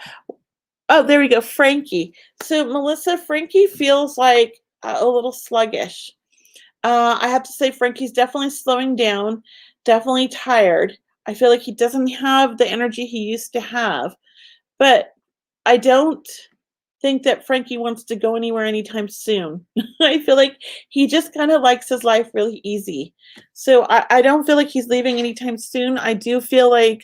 Oh, there we go. Frankie. So Melissa, Frankie feels like a little sluggish. I have to say Frankie's definitely slowing down, definitely tired. I feel like he doesn't have the energy he used to have. But I don't think that Frankie wants to go anywhere anytime soon. I feel like he just kind of likes his life really easy. So I don't feel like he's leaving anytime soon. I do feel like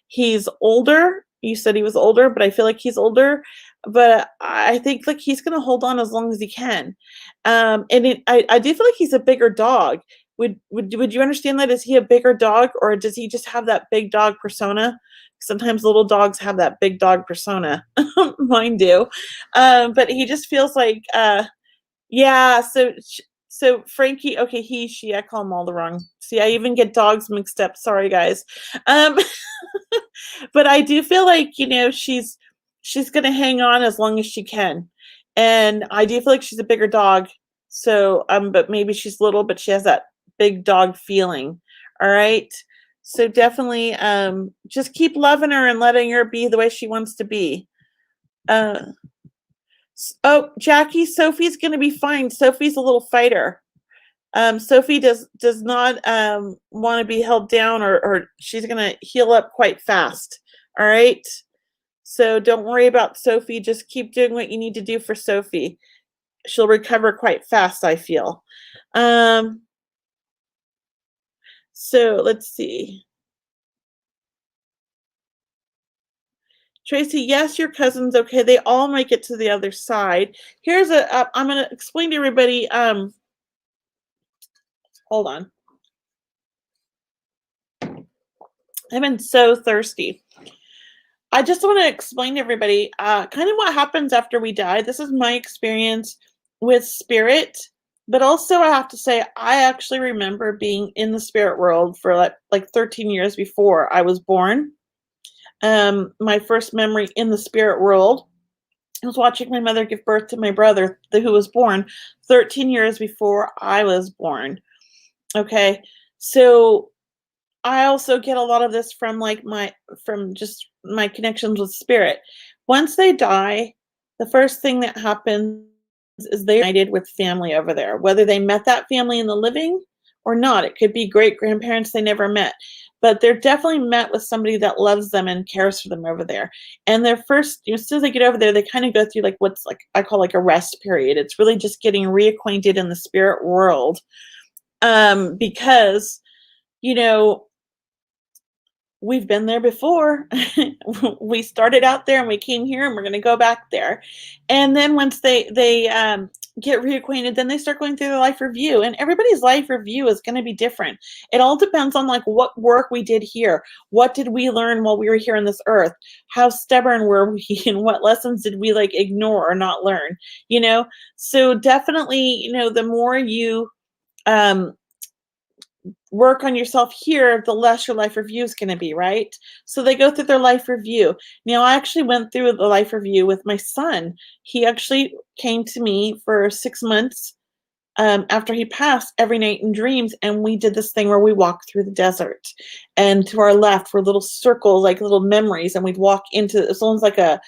he's older. You said he was older, but I feel like he's older. But I think like he's gonna hold on as long as he can. I do feel like he's a bigger dog. Would you understand that? Is he a bigger dog, or does he just have that big dog persona? Sometimes little dogs have that big dog persona. Mine do. But he just feels like yeah. So Frankie, okay, she, I call them all the wrong. See, I even get dogs mixed up. Sorry, guys. Um, but I do feel like, she's gonna hang on as long as she can. And I do feel like she's a bigger dog. So, but maybe she's little, but she has that big dog feeling. All right. So definitely just keep loving her and letting her be the way she wants to be. Oh, Jackie, Sophie's gonna be fine. Sophie's a little fighter. Sophie does not want to be held down, or she's gonna heal up quite fast. All right. So don't worry about Sophie. Just keep doing what you need to do for Sophie. She'll recover quite fast, I feel. So let's see. Tracy, yes, your cousin's okay. They all make it to the other side. Here's I'm going to explain to everybody. Hold on. I've been so thirsty. I just want to explain to everybody kind of what happens after we die. This is my experience with spirit, but also I have to say I actually remember being in the spirit world for like 13 years before I was born. My first memory in the spirit world, I was watching my mother give birth to my brother, who was born 13 years before I was born. Okay, so I also get a lot of this from just my connections with spirit. Once they die, the first thing that happens is they're united with family over there, whether they met that family in the living or not. It could be great grandparents they never met, but they're definitely met with somebody that loves them and cares for them over there. And their first, as soon as they get over there, they kind of go through like what's like I call like a rest period. It's really just getting reacquainted in the spirit world, because you know we've been there before. We started out there and we came here and we're going to go back there. And then once they get reacquainted, then they start going through their life review, and everybody's life review is going to be different. It all depends on like what work we did here. What did we learn while we were here on this earth? How stubborn were we and what lessons did we like ignore or not learn? So definitely, the more you um work on yourself here, the less your life review is going to be, right? So they go through their life review. Now, I actually went through the life review with my son. He actually came to me for 6 months after he passed every night in dreams, and we did this thing where we walked through the desert, and to our left were little circles, like little memories, and we'd walk into, it's almost like a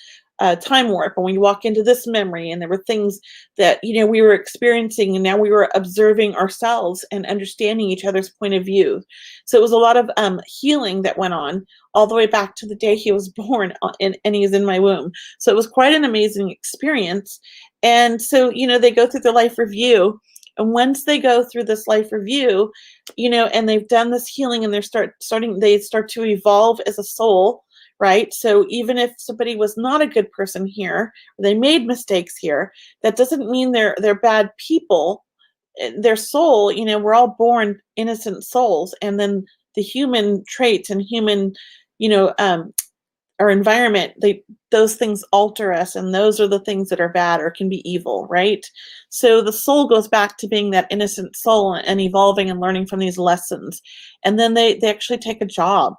time warp, and we walk into this memory, and there were things that we were experiencing, and now we were observing ourselves and understanding each other's point of view. So it was a lot of healing that went on all the way back to the day he was born, and he was in my womb. So it was quite an amazing experience. And so they go through the life review. And once they go through this life review, and they've done this healing, and they start to evolve as a soul, right? So even if somebody was not a good person here, they made mistakes here, that doesn't mean they're bad people. Their soul, we're all born innocent souls, and then the human traits and human, our environment, those things alter us, and those are the things that are bad or can be evil, right? So the soul goes back to being that innocent soul and evolving and learning from these lessons. And then they actually take a job.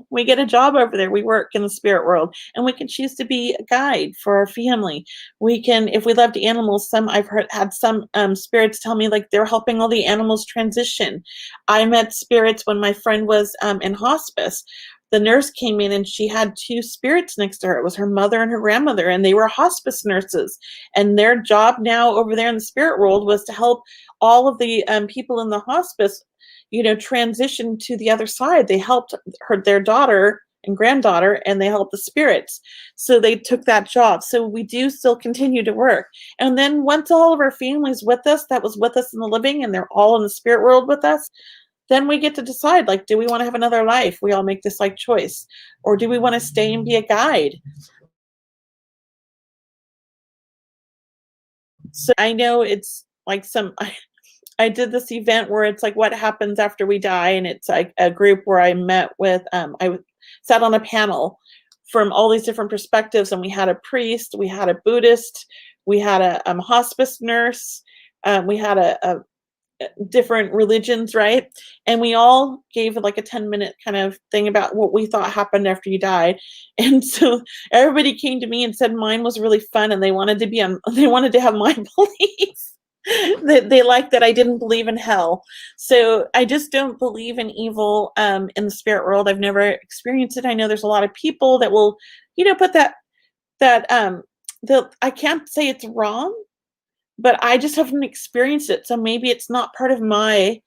We get a job over there. We work in the spirit world, and we can choose to be a guide for our family. We can, if we loved animals, I've had some spirits tell me like they're helping all the animals transition. I met spirits when my friend was in hospice. The nurse came in and she had 2 spirits next to her. It was her mother and her grandmother, and they were hospice nurses. And their job now over there in the spirit world was to help all of the people in the hospice, transition to the other side. They helped their daughter and granddaughter, and they helped the spirits. So they took that job. So we do still continue to work. And then once all of our family's with us, that was with us in the living, and they're all in the spirit world with us, then we get to decide, like, do we want to have another life? We all make this like choice. Or do we want to stay and be a guide? So I know it's like I did this event where it's like what happens after we die, and it's like a group where I met with I sat on a panel from all these different perspectives, and we had a priest, we had a Buddhist, we had a hospice nurse, we had a different religions, right? And we all gave like a 10-minute kind of thing about what we thought happened after you died. And so everybody came to me and said mine was really fun, and they wanted to have my beliefs. They liked that I didn't believe in hell. So I just don't believe in evil in the spirit world. I've never experienced it. I know there's a lot of people that will, put that I can't say it's wrong, but I just haven't experienced it. So maybe it's not part of my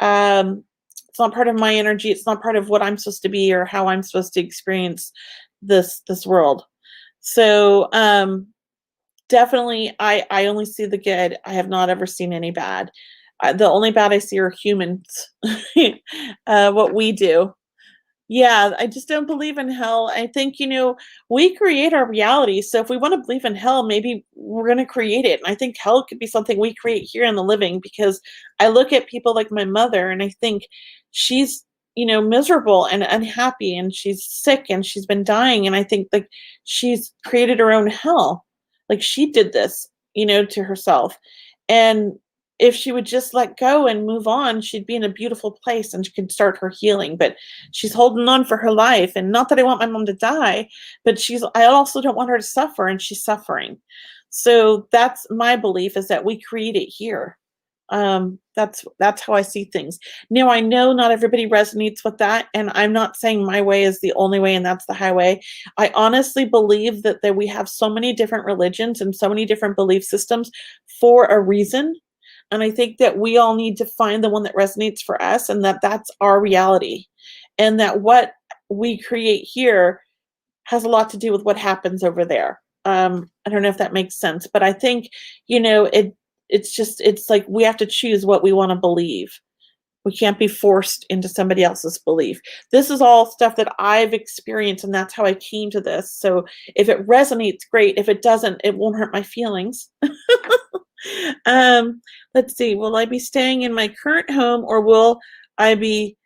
energy. It's not part of what I'm supposed to be or how I'm supposed to experience this world. So definitely I only see the good. I have not ever seen any bad. The only bad I see are humans. What we do. Yeah, I just don't believe in hell. I think, we create our reality. So if we want to believe in hell, maybe we're going to create it. And I think hell could be something we create here in the living, because I look at people like my mother and I think she's, miserable and unhappy, and she's sick and she's been dying. And I think like she's created her own hell. Like she did this, to herself. And if she would just let go and move on, she'd be in a beautiful place and she could start her healing. But she's holding on for her life. And not that I want my mom to die, but I also don't want her to suffer, and she's suffering. So that's my belief, is that we create it here. That's how I see things. Now, I know not everybody resonates with that, and I'm not saying my way is the only way and that's the highway. I honestly believe that we have so many different religions and so many different belief systems for a reason. And I think that we all need to find the one that resonates for us, and that's our reality. And that what we create here has a lot to do with what happens over there. I don't know if that makes sense, but I think, it's like we have to choose what we want to believe. We can't be forced into somebody else's belief. This is all stuff that I've experienced, and that's how I came to this. So if it resonates, great. If it doesn't, it won't hurt my feelings. Let's see. Will I be staying in my current home, or will I be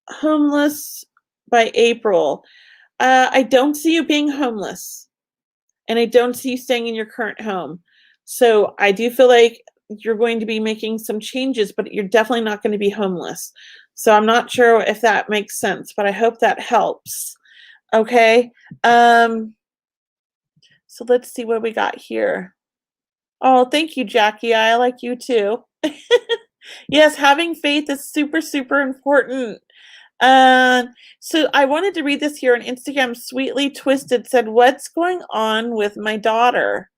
homeless by April? I don't see you being homeless, and I don't see you staying in your current home. So I do feel like you're going to be making some changes, but you're definitely not going to be homeless. So I'm not sure if that makes sense, but I hope that helps. Okay. So let's see what we got here. Oh, thank you, Jackie. I like you too. Yes, having faith is super, super important. So I wanted to read this here on Instagram. Sweetly Twisted said, "What's going on with my daughter?"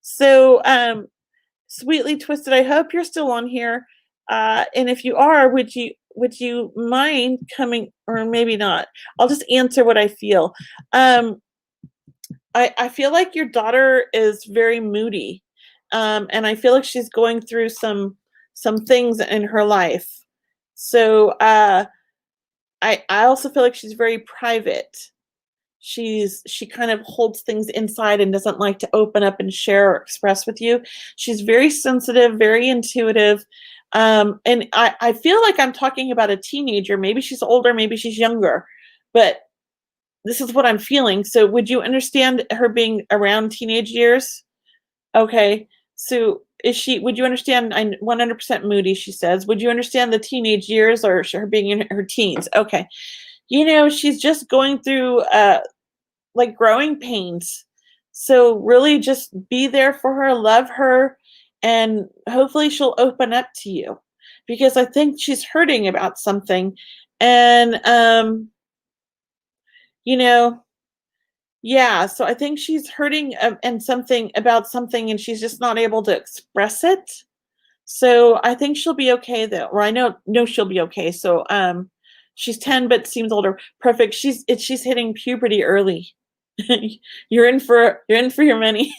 So, Sweetly Twisted, I hope you're still on here. And if you are, would you mind coming, or maybe not? I'll just answer what I feel. I feel like your daughter is very moody. And I feel like she's going through some things in her life. So, I also feel like she's very private. She kind of holds things inside and doesn't like to open up and share or express with you. She's very sensitive, very intuitive. And I feel like I'm talking about a teenager. Maybe she's older, maybe she's younger, but this is what I'm feeling. So would you understand her being around teenage years? Okay. So would you understand? I'm 100% moody, she says. Would you understand the teenage years, or her being in her teens? Okay. She's just going through like growing pains. So really just be there for her, love her, and hopefully she'll open up to you, because I think she's hurting about something. And you know, yeah, so I think she's hurting and something about something, and she's just not able to express it. So I think she'll be okay though. Or I know she'll be okay. So she's 10 but seems older. Perfect. She's hitting puberty early. You're in for your money.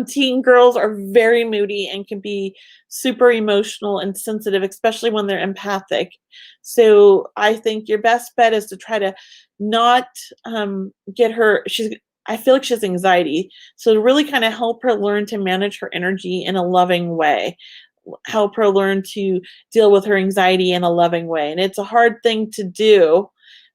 Teen girls are very moody and can be super emotional and sensitive, especially when they're empathic. So I think your best bet is to try to not get her. I feel like she has anxiety. So to really kind of help her learn to manage her energy in a loving way, help her learn to deal with her anxiety in a loving way. And it's a hard thing to do.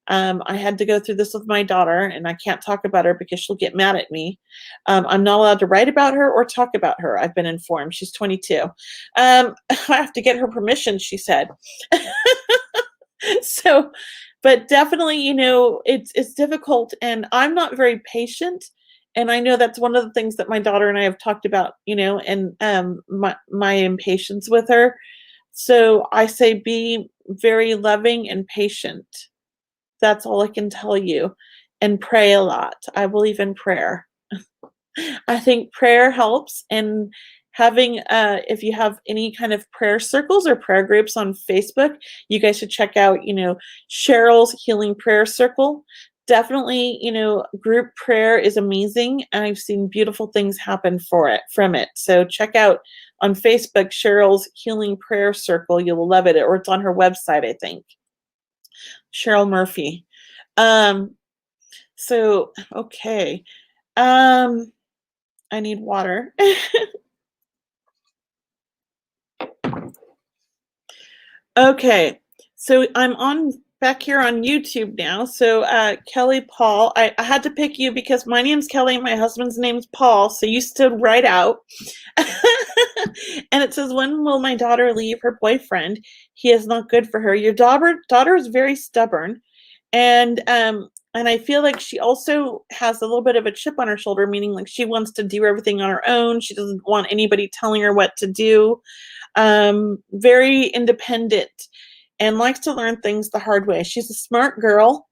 I had to go through this with my daughter, and I can't talk about her because she'll get mad at me. I'm not allowed to write about her or talk about her. I've been informed. She's 22. I have to get her permission, she said. So, but definitely, it's difficult, and I'm not very patient. And I know that's one of the things that my daughter and I have talked about, and my impatience with her. So I say be very loving and patient. That's all I can tell you. And pray a lot. I believe in prayer. I think prayer helps. And having, if you have any kind of prayer circles or prayer groups on Facebook, you guys should check out, Cheryl's Healing Prayer Circle. Definitely, group prayer is amazing. And I've seen beautiful things happen from it. So check out on Facebook, Cheryl's Healing Prayer Circle. You will love it. Or it's on her website, I think. Cheryl Murphy. So, okay. I need water. Okay. So I'm back here on YouTube now. So, Kelly Paul, I had to pick you because my name's Kelly. My husband's name's Paul. So you stood right out. And it says, when will my daughter leave her boyfriend? He is not good for her. Your daughter is very stubborn. And And I feel like she also has a little bit of a chip on her shoulder, meaning like she wants to do everything on her own. She doesn't want anybody telling her what to do. Very independent and likes to learn things the hard way. She's a smart girl,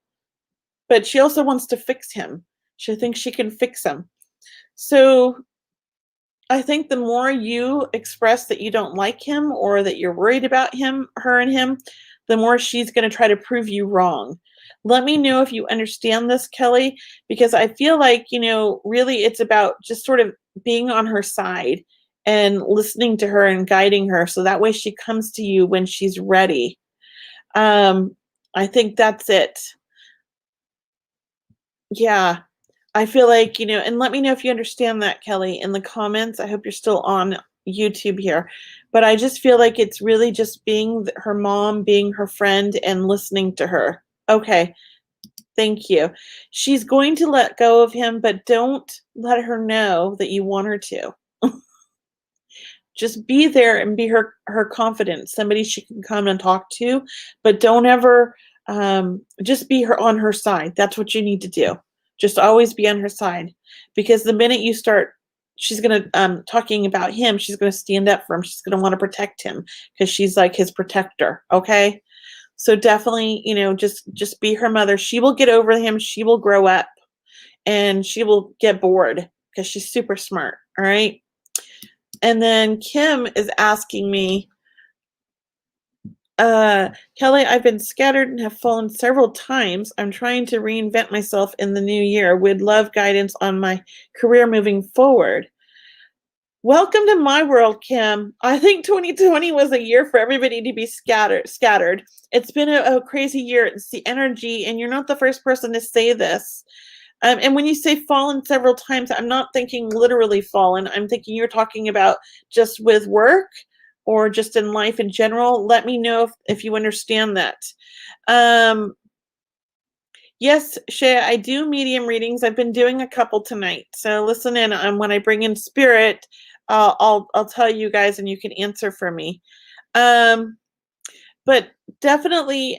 but she also wants to fix him. She thinks she can fix him. So I think the more you express that you don't like him or that you're worried about him, her and him, the more she's going to try to prove you wrong. Let me know if you understand this, Kelley, because I feel like, really it's about just sort of being on her side and listening to her and guiding her so that way she comes to you when she's ready. I think that's it. Yeah. I feel like, and let me know if you understand that, Kelley, in the comments. I hope you're still on YouTube here. But I just feel like it's really just being her mom, being her friend, and listening to her. Okay. Thank you. She's going to let go of him, but don't let her know that you want her to. Just be there and be her confidant, somebody she can come and talk to, but don't ever just be on her side. That's what you need to do. Just always be on her side, because the minute you start, she's gonna talking about him, she's gonna stand up for him. She's gonna want to protect him because she's like his protector. Okay, so definitely, just be her mother. She will get over him. She will grow up, and she will get bored because she's super smart. All right. And then Kim is asking me, Kelley, I've been scattered and have fallen several times. I'm trying to reinvent myself in the new year. Would love guidance on my career moving forward. Welcome to my world, Kim. I think 2020 was a year for everybody to be scattered. It's been a crazy year. It's the energy, and you're not the first person to say this. And when you say fallen several times, I'm not thinking literally fallen. I'm thinking you're talking about just with work or just in life in general. Let me know if you understand that. Yes, Shea, I do medium readings. I've been doing a couple tonight. So listen in. When I bring in spirit, I'll tell you guys and you can answer for me. But definitely,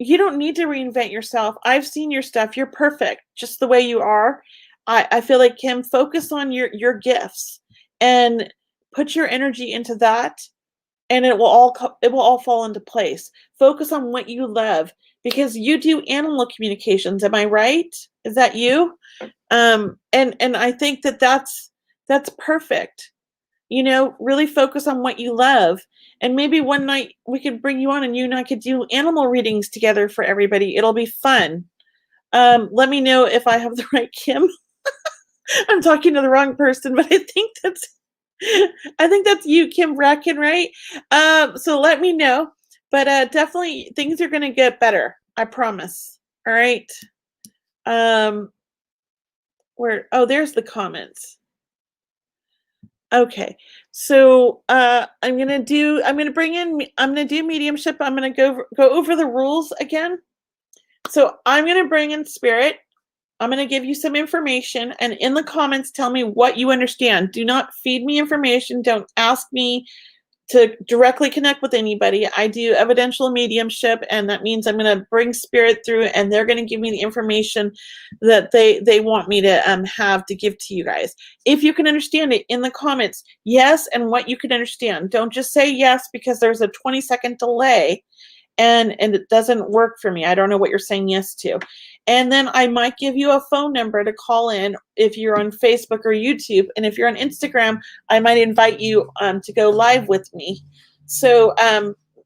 you don't need to reinvent yourself. I've seen your stuff. You're perfect just the way you are. I feel like, Kim, focus on your gifts and put your energy into that, and it will all fall into place. Focus on what you love, because you do animal communications. Am I right? Is that you? And I think that's perfect. Really focus on what you love. And maybe one night we could bring you on and you and I could do animal readings together for everybody. It'll be fun. Let me know if I have the right Kim. I'm talking to the wrong person, but I think that's you, Kim Bracken, right? So let me know. But definitely things are gonna get better. I promise. All right. There's the comments. Okay, so I'm gonna do mediumship. I'm gonna go over the rules again. So I'm gonna bring in spirit. I'm gonna give you some information, and in the comments, tell me what you understand. Do not feed me information. Don't ask me to directly connect with anybody. I do evidential mediumship, and that means I'm going to bring spirit through, and they're going to give me the information that they want me to have to give to you guys. If you can understand it, in the comments, yes, and what you can understand. Don't just say yes because there's a 20-second delay and it doesn't work for me. I don't know what you're saying yes to. And then I might give you a phone number to call in if you're on Facebook or YouTube. And if you're on Instagram, I might invite you to go live with me. So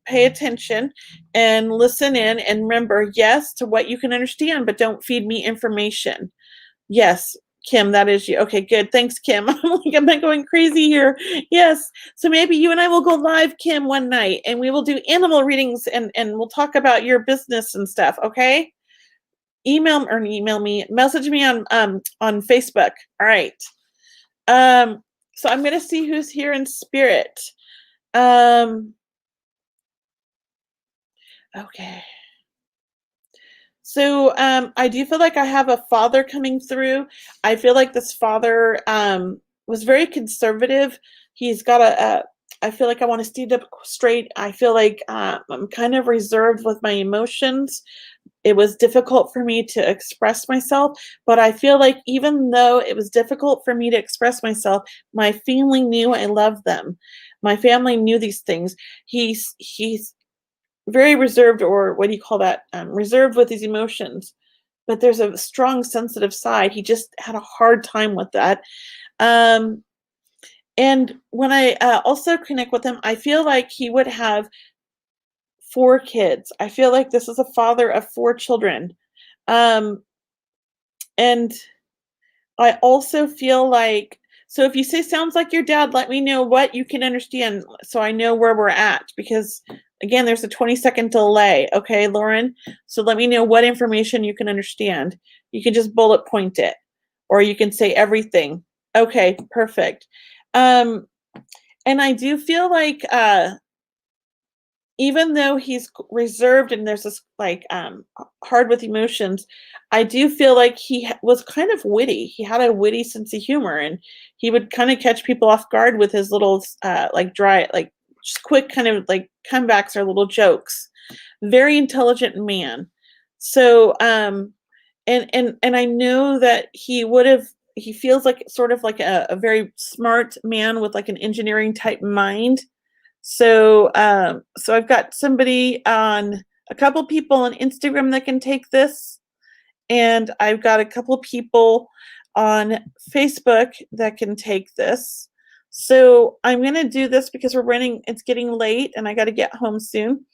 pay attention and listen in, and remember, yes to what you can understand, but don't feed me information. Yes, Kim, that is you. Okay, good. Thanks, Kim. I'm going crazy here. Yes. So maybe you and I will go live, Kim, one night, and we will do animal readings, and we'll talk about your business and stuff. Okay. Email me, message me on Facebook. All right. So I'm gonna see who's here in spirit. Okay. So I do feel like I have a father coming through. I feel like this father was very conservative. He's got I feel like I want to stand up straight. I feel like I'm kind of reserved with my emotions. It was difficult for me to express myself, but I feel like even though it was difficult for me to express myself, my family knew I loved them. My family knew these things. He's very reserved, or what do you call that? Reserved with his emotions, but there's a strong sensitive side. He just had a hard time with that. Um, and when I also connect with him, I feel like he would have 4 kids. I feel like this is a father of 4 children. Um, and I also feel like, so if you say sounds like your dad, let me know what you can understand so I know where we're at, because again, there's a 20-second delay. Okay, Lauren? So let me know what information you can understand. You can just bullet point it, or you can say everything. Okay, perfect. And I do feel like even though he's reserved and there's this like hard with emotions, I do feel like he was kind of witty. He had a witty sense of humor, and he would kind of catch people off guard with his little like dry, like just quick kind of like comebacks or little jokes. Very intelligent man. So and I know that he feels like sort of like a very smart man with like an engineering type mind. So, so I've got a couple people on Instagram that can take this, and I've got a couple people on Facebook that can take this. So I'm going to do this because it's getting late and I got to get home soon.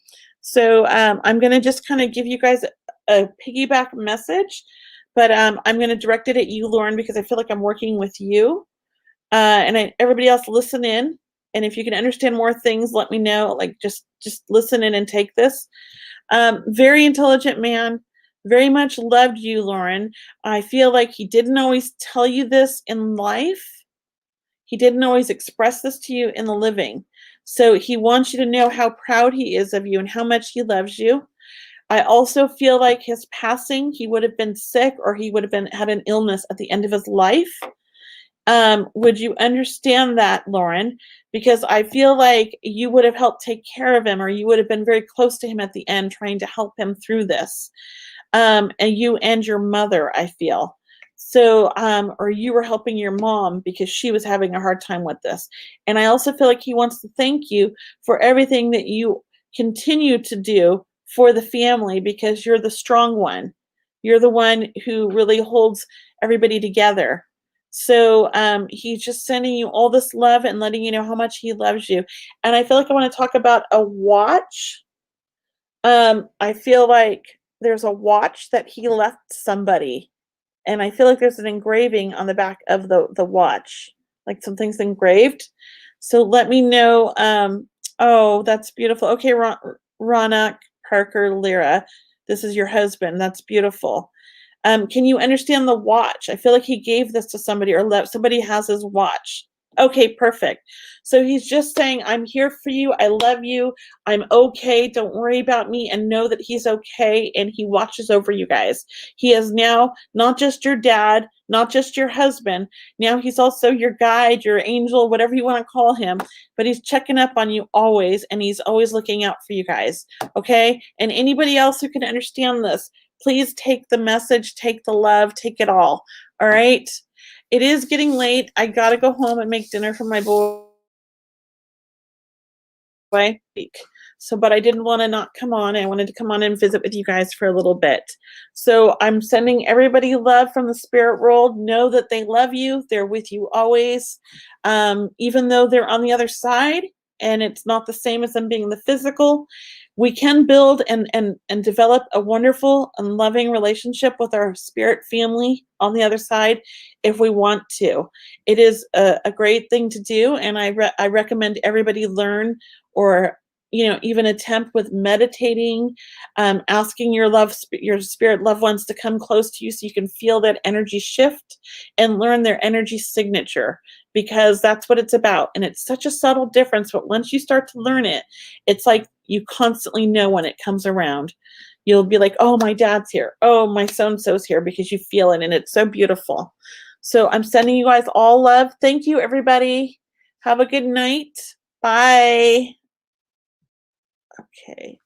So, I'm going to just kind of give you guys a piggyback message, but, I'm going to direct it at you, Lauren, because I feel like I'm working with you. Everybody else listen in, and if you can understand more things, let me know. Like just listen in and take this. Very intelligent man, very much loved you, Lauren. I feel like he didn't always tell you this in life. He didn't always express this to you in the living. So he wants you to know how proud he is of you and how much he loves you. I also feel like his passing, he would have been sick, or he would have had an illness at the end of his life. Would you understand that, Lauren? Because I feel like you would have helped take care of him, or you would have been very close to him at the end, trying to help him through this. And you and your mother, I feel. So, or you were helping your mom because she was having a hard time with this. And I also feel like he wants to thank you for everything that you continue to do for the family, because you're the strong one. You're the one who really holds everybody together. So he's just sending you all this love and letting you know how much he loves you. And I feel like I want to talk about a watch. I feel like there's a watch that he left somebody, and I feel like there's an engraving on the back of the watch, like something's engraved. So let me know. Oh, that's beautiful. Okay, Ronak Parker Lyra, this is your husband. That's beautiful. Can you understand the watch? I feel like he gave this to somebody, or somebody has his watch. Okay, perfect. So he's just saying, I'm here for you. I love you. I'm okay. Don't worry about me, and know that he's okay, and he watches over you guys. He is now not just your dad, not just your husband. Now he's also your guide, your angel, whatever you want to call him, but he's checking up on you always, and he's always looking out for you guys. Okay? And anybody else who can understand this, please take the message, take the love, take it all. All right? It is getting late. I got to go home and make dinner for my boy. So, but I didn't want to not come on. I wanted to come on and visit with you guys for a little bit. So I'm sending everybody love from the spirit world. Know that they love you. They're with you always. Even though they're on the other side and it's not the same as them being in the physical, we can build and develop a wonderful and loving relationship with our spirit family on the other side if we want to. It is a great thing to do, and I recommend everybody learn, or even attempt with meditating, asking your spirit loved ones to come close to you so you can feel that energy shift and learn their energy signature, because that's what it's about. And it's such a subtle difference, but once you start to learn it, it's like you constantly know when it comes around. You'll be like, oh, my dad's here. Oh, my so-and-so's here, because you feel it, and it's so beautiful. So I'm sending you guys all love. Thank you, everybody. Have a good night. Bye. Okay.